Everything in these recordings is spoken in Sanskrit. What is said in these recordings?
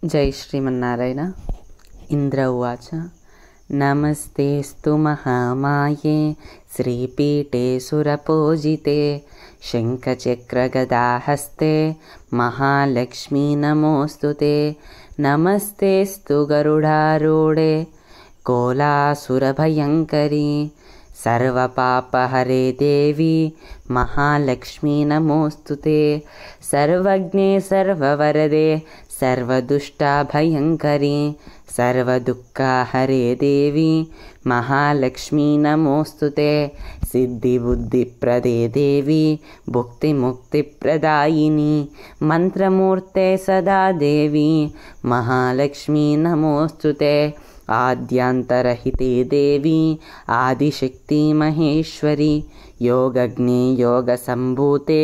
जय श्रीमन्नारायण। इंद्र उवाच नमस्तेस्तु महामाये श्रीपीठे सुरपूजिते शङ्खचक्रगदाहस्ते महालक्ष्मी नमोऽस्तुते। नमस्तेस्तु गरुडारूढे कोलासुरभयङ्करी सर्वपापहरे देवी महालक्ष्मी नमोऽस्तुते। सर्वज्ञे सर्ववरदे सर्वदुष्टाभयङ्करी सर्वदुःखहरे देवी महालक्ष्मी नमोऽस्तुते। सिद्धिबुद्धिप्रदे देवी भुक्तिमुक्तिप्रदायिनी मन्त्रमूर्ते सदा देवी महालक्ष्मी नमोऽस्तुते। आद्यान्तरहिते देवी आदिशक्ति महेश्वरी योगज्ञे योगसम्भूते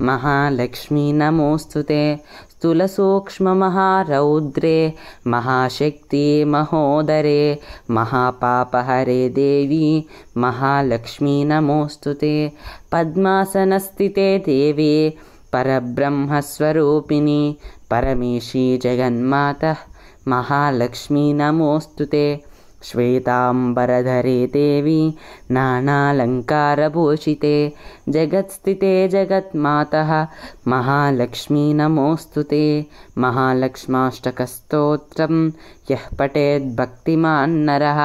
महालक्ष्मी नमोऽस्तुते। स्थूलसूक्ष्ममहारौद्रे महाशक्ति महोदरे महापापहरे देवी महालक्ष्मी नमोऽस्तुते। पद्मासनस्थिते देवी परब्रह्मस्वरूपिणी परमेशी जगन्माता महालक्ष्मी नमोऽस्तुते। श्वेताम्बरधरे देवी नानालङ्कारभूषिते जगत्स्थिते जगन्मातः महालक्ष्मी नमोऽस्तुते। महालक्ष्माष्टकस्तोत्रं यः पठेत् भक्तिमान् नरः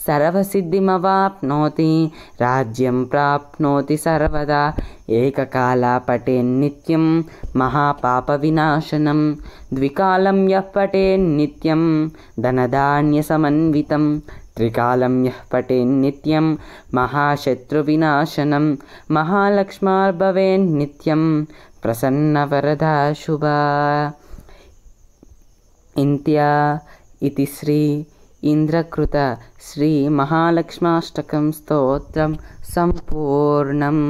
सर्वसिद्धिमवाप्नोति राज्यं प्राप्नोति सर्वदा। एककाला पठेन्नित्यं महापापविनाशनं द्विकालं यः पठेन्नित्यं धनधान्यसमन्वितं त्रिकालं यः पठेन्नित्यं महाशत्रुविनाशनं महालक्ष्मीर्भवेन्नित्यं प्रसन्नवरदा शुभा। इंत्या इति श्री इंद्रकृत श्री महालक्ष्माष्टकं स्तोत्रं सम्पूर्णम्।